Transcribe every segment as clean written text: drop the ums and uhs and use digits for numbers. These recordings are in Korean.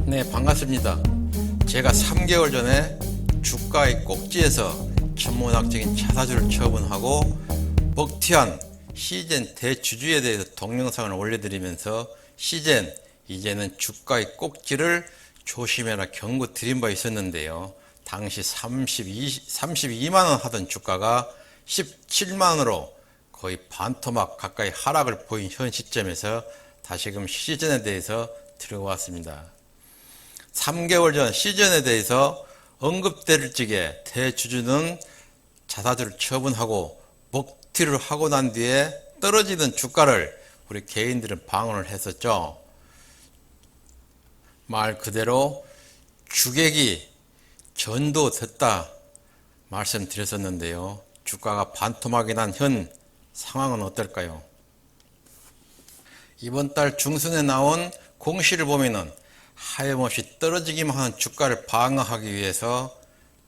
네, 반갑습니다. 제가 3개월 전에 주가의 꼭지에서 천문학적인 자사주를 처분하고 먹튀한 시젠 대주주에 대해서 동영상을 올려드리면서 시젠 이제는 주가의 꼭지를 조심해라 경고 드린 바 있었는데요. 당시 32만원 하던 주가가 17만원으로 거의 반토막 가까이 하락을 보인 현 시점에서 다시금 시즌에 대해서 들어왔습니다. 3개월 전 시즌에 대해서 언급될 적에 대주주는 자사주를 처분하고 먹튀를 하고 난 뒤에 떨어지는 주가를 우리 개인들은 방어를 했었죠. 말 그대로 주객이 전도됐다 말씀드렸었는데요. 주가가 반토막이 난 현 상황은 어떨까요? 이번 달 중순에 나온 공시를 보면은 하염없이 떨어지기만 하는 주가를 방어하기 위해서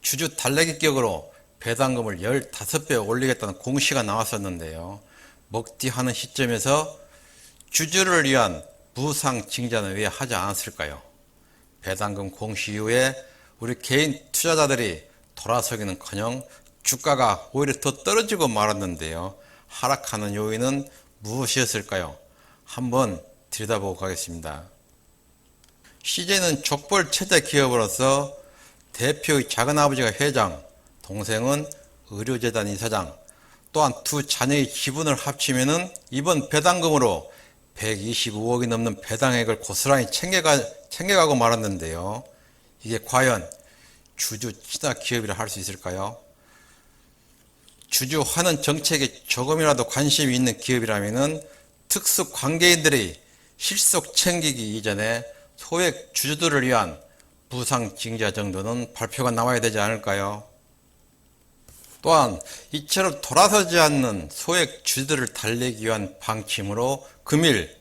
주주 달래기 격으로 배당금을 15배 올리겠다는 공시가 나왔었는데요. 먹튀하는 시점에서 주주를 위한 무상 징자는 왜 하지 않았을까요? 배당금 공시 이후에 우리 개인 투자자들이 돌아서기는커녕 주가가 오히려 더 떨어지고 말았는데요. 하락하는 요인은 무엇이었을까요? 한번 들여다보고 가겠습니다. 시젠은 족벌 체제 기업으로서 대표의 작은아버지가 회장, 동생은 의료재단 이사장, 또한 두 자녀의 지분을 합치면은 이번 배당금으로 125억이 넘는 배당액을 고스란히 챙겨가고 말았는데요. 이게 과연 주주 친화 기업이라 할 수 있을까요? 주주하는 정책에 조금이라도 관심이 있는 기업이라면은 특수 관계인들의 실속 챙기기 이전에 소액 주주들을 위한 무상 징자 정도는 발표가 나와야 되지 않을까요? 또한 이처럼 돌아서지 않는 소액 주주들을 달래기 위한 방침으로 금일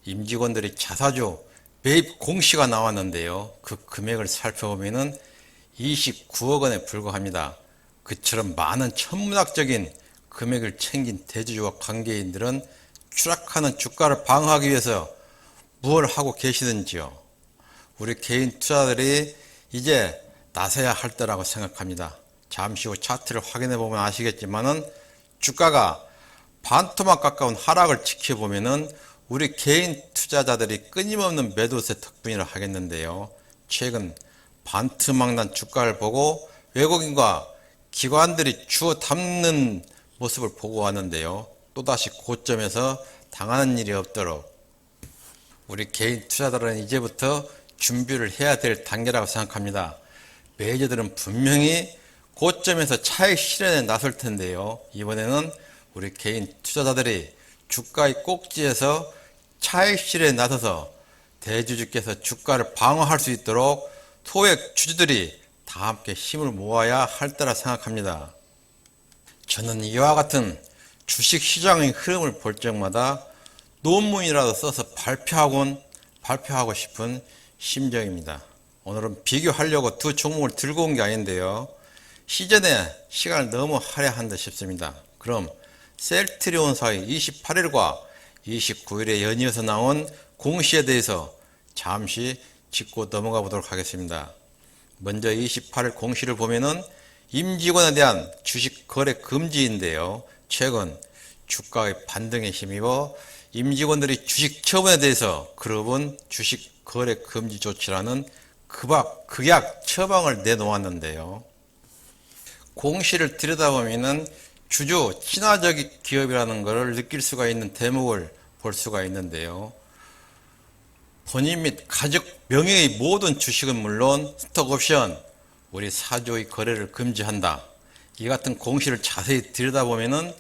임직원들의 자사주 매입 공시가 나왔는데요. 그 금액을 살펴보면 29억 원에 불과합니다. 그처럼 많은 천문학적인 금액을 챙긴 대주주와 관계인들은 추락하는 주가를 방어하기 위해서 무엇을 하고 계시는지요? 우리 개인 투자들이 이제 나서야 할 때라고 생각합니다. 잠시 후 차트를 확인해 보면 아시겠지만은 주가가 반토막 가까운 하락을 지켜보면은 우리 개인 투자자들이 끊임없는 매도세 덕분이라 하겠는데요. 최근 반토막 난 주가를 보고 외국인과 기관들이 주워 담는 모습을 보고 왔는데요. 또다시 고점에서 당하는 일이 없도록 우리 개인 투자자들은 이제부터 준비를 해야 될 단계라고 생각합니다. 매니저들은 분명히 고점에서 차익 실현에 나설 텐데요. 이번에는 우리 개인 투자자들이 주가의 꼭지에서 차익 실현에 나서서 대주주께서 주가를 방어할 수 있도록 소액 주주들이 다 함께 힘을 모아야 할 때라 생각합니다. 저는 이와 같은 주식시장의 흐름을 볼 적마다 논문이라도 써서 발표하고 싶은 심정입니다. 오늘은 비교하려고 두 종목을 들고 온 게 아닌데요. 시전에 시간을 너무 할애한 듯 싶습니다. 그럼 셀트리온사의 28일과 29일에 연이어서 나온 공시에 대해서 잠시 짚고 넘어가 보도록 하겠습니다. 먼저 28일 공시를 보면은 임직원에 대한 주식 거래 금지인데요. 최근 주가의 반등에 힘입어 임직원들이 주식 처분에 대해서 그룹은 주식 거래 금지 조치라는 극약 처방을 내놓았는데요. 공시를 들여다보면은 주주 친화적 기업이라는 것을 느낄 수가 있는 대목을 볼 수가 있는데요. 본인 및 가족 명의의 모든 주식은 물론 스톡옵션, 우리 사조의 거래를 금지한다. 이 같은 공시를 자세히 들여다보면은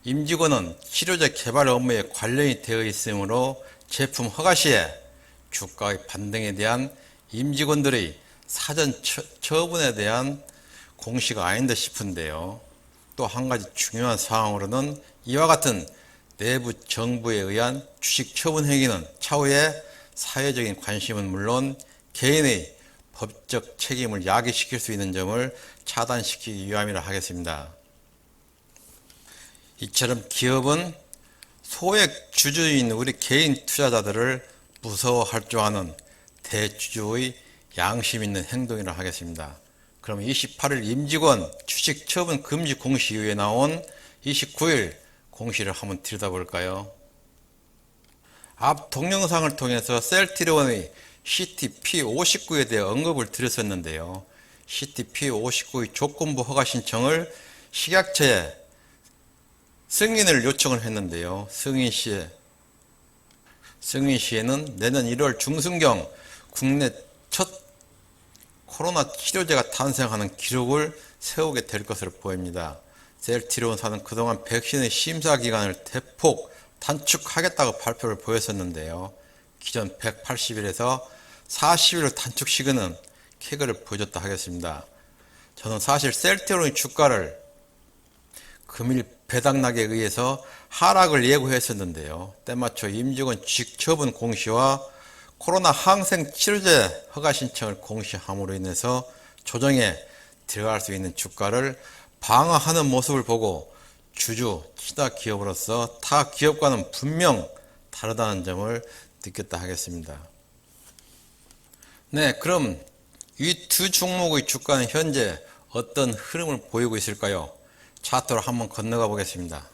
임직원은 치료제 개발 업무에 관련이 되어 있으므로 제품 허가 시에 주가의 반등에 대한 임직원들의 사전 처분에 대한 공시가 아닌 듯 싶은데요. 또 한 가지 중요한 사항으로는 이와 같은 내부 정부에 의한 주식 처분 행위는 차후에 사회적인 관심은 물론 개인의 법적 책임을 야기시킬 수 있는 점을 차단시키기 위함이라 하겠습니다. 이처럼 기업은 소액 주주인 우리 개인 투자자들을 무서워할 줄 아는 대주주의 양심 있는 행동이라 하겠습니다. 그럼 28일 임직원 주식 처분 금지 공시 이후에 나온 29일 공시를 한번 들여다볼까요? 앞 동영상을 통해서 셀트리온의 CTP59에 대해 언급을 드렸었는데요. CTP59의 조건부 허가 신청을 식약처에 승인을 요청을 했는데요. 승인 시에는 내년 1월 중순경 국내 첫 코로나 치료제가 탄생하는 기록을 세우게 될 것으로 보입니다. 셀트리온사는 그동안 백신의 심사 기간을 대폭 단축하겠다고 발표를 보였었는데요. 기존 180일에서 40일 단축 시기는 쾌거를 보여줬다 하겠습니다. 저는 사실 셀트리온의 주가를 금일 배당락에 의해서 하락을 예고했었는데요. 때맞춰 임직원 주식 처분 공시와 코로나 항생 치료제 허가 신청을 공시함으로 인해서 조정에 들어갈 수 있는 주가를 방어하는 모습을 보고 주주, 키다 기업으로서 타 기업과는 분명 다르다는 점을 느꼈다 하겠습니다. 네, 그럼 이 두 종목의 주가는 현재 어떤 흐름을 보이고 있을까요? 차트로 한번 건너가 보겠습니다.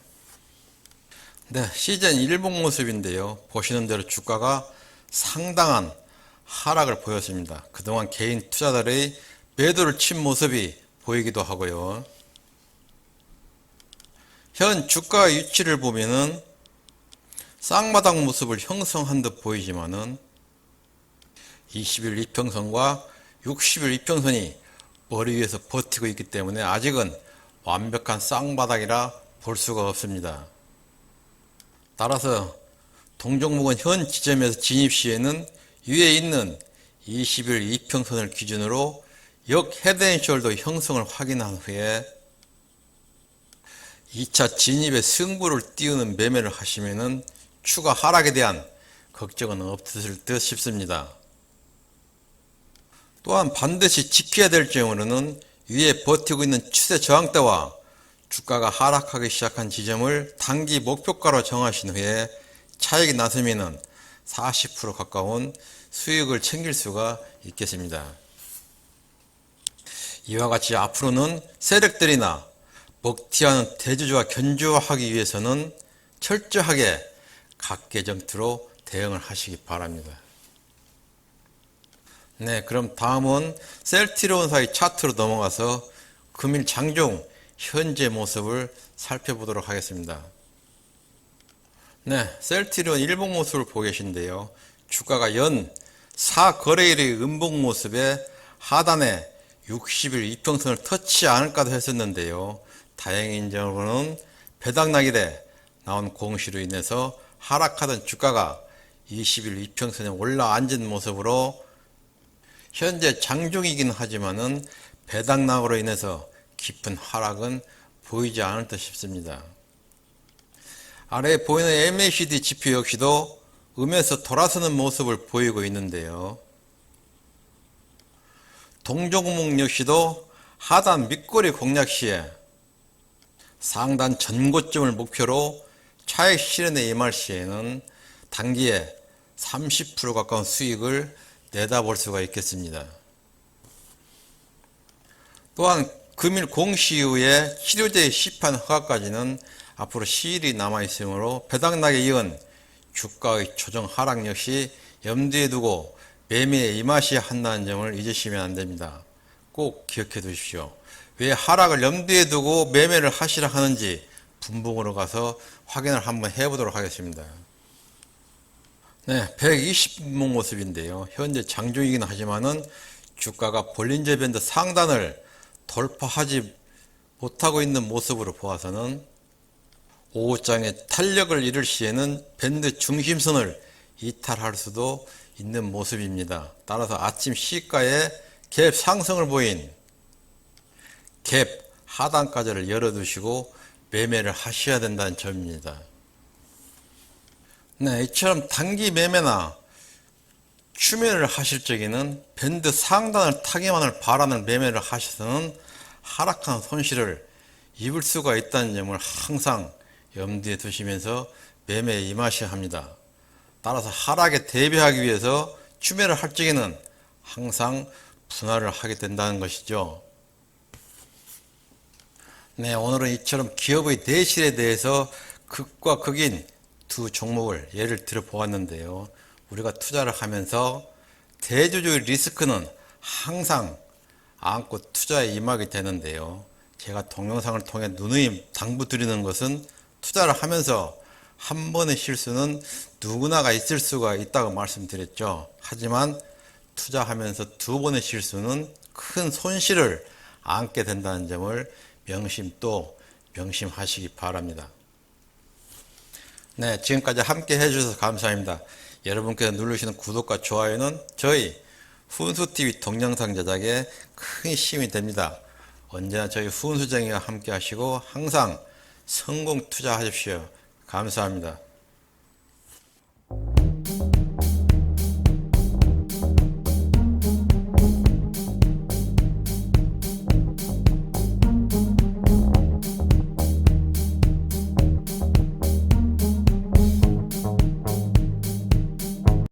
네, 시즌 일봉 모습인데요. 보시는 대로 주가가 상당한 하락을 보였습니다. 그동안 개인 투자자들의 매도를 친 모습이 보이기도 하고요. 현 주가 위치를 보면은 쌍바닥 모습을 형성한 듯 보이지만은 20일 이평선과 60일 이평선이 머리 위에서 버티고 있기 때문에 아직은 완벽한 쌍바닥이라 볼 수가 없습니다. 따라서 동종목은 현 지점에서 진입 시에는 위에 있는 20일 이평선을 기준으로 역 헤드앤숄더 형성을 확인한 후에 2차 진입의 승부를 띄우는 매매를 하시면은 추가 하락에 대한 걱정은 없으실 듯 싶습니다. 또한 반드시 지켜야 될 점으로는 위에 버티고 있는 추세 저항대와 주가가 하락하기 시작한 지점을 단기 목표가로 정하신 후에 차익이 났으면 40% 가까운 수익을 챙길 수가 있겠습니다. 이와 같이 앞으로는 세력들이나 먹튀하는 대주주와 견주하기 위해서는 철저하게 각계정투로 대응을 하시기 바랍니다. 네, 그럼 다음은 셀트리온사의 차트로 넘어가서 금일 장중 현재 모습을 살펴보도록 하겠습니다. 네, 셀트리온 일봉 모습을 보고 계신데요. 주가가 연 4거래일의 음봉 모습에 하단에 60일 이평선을 터치 않을까도 했었는데요. 다행인 점으로는 배당락일에 나온 공시로 인해서 하락하던 주가가 20일 이평선에 올라앉은 모습으로 현재 장중이긴 하지만은 배당락으로 인해서 깊은 하락은 보이지 않을 듯 싶습니다. 아래에 보이는 MACD 지표 역시도 음에서 돌아서는 모습을 보이고 있는데요. 동종목 역시도 하단 밑거리 공략 시에 상단 전고점을 목표로 차익 실현에 임할 시에는 단기에 30% 가까운 수익을 내다볼 수가 있겠습니다. 또한 금일 공시 이후에 치료제 시판 허가까지는 앞으로 시일이 남아있으므로 배당락에 이은 주가의 조정 하락 역시 염두에 두고 매매에 임하셔야 한다는 점을 잊으시면 안됩니다. 꼭 기억해 두십시오. 왜 하락을 염두에 두고 매매를 하시라 하는지 분봉으로 가서 확인을 한번 해보도록 하겠습니다. 네, 120분봉 모습인데요. 현재 장중이긴 하지만은 주가가 볼린저 밴드 상단을 돌파하지 못하고 있는 모습으로 보아서는 오후장에 탄력을 잃을 시에는 밴드 중심선을 이탈할 수도 있는 모습입니다. 따라서 아침 시가에 갭 상승을 보인 갭 하단까지를 열어두시고 매매를 하셔야 된다는 점입니다. 네, 이처럼 단기 매매나 추매를 하실 적에는 밴드 상단을 타기만을 바라는 매매를 하셔서는 하락한 손실을 입을 수가 있다는 점을 항상 염두에 두시면서 매매에 임하셔야 합니다. 따라서 하락에 대비하기 위해서 추매를 할 적에는 항상 분할을 하게 된다는 것이죠. 네, 오늘은 이처럼 기업의 내실에 대해서 극과 극인 두 종목을 예를 들어 보았는데요. 우리가 투자를 하면서 대주주의 리스크는 항상 안고 투자에 임하게 되는데요. 제가 동영상을 통해 누누이 당부드리는 것은 투자를 하면서 한 번의 실수는 누구나가 있을 수가 있다고 말씀드렸죠. 하지만 투자하면서 두 번의 실수는 큰 손실을 안게 된다는 점을 명심하시기 바랍니다. 네, 지금까지 함께 해주셔서 감사합니다. 여러분께서 누르시는 구독과 좋아요는 저희 훈수TV 동영상 제작에 큰 힘이 됩니다. 언제나 저희 훈수정이와 함께 하시고 항상 성공 투자하십시오. 감사합니다.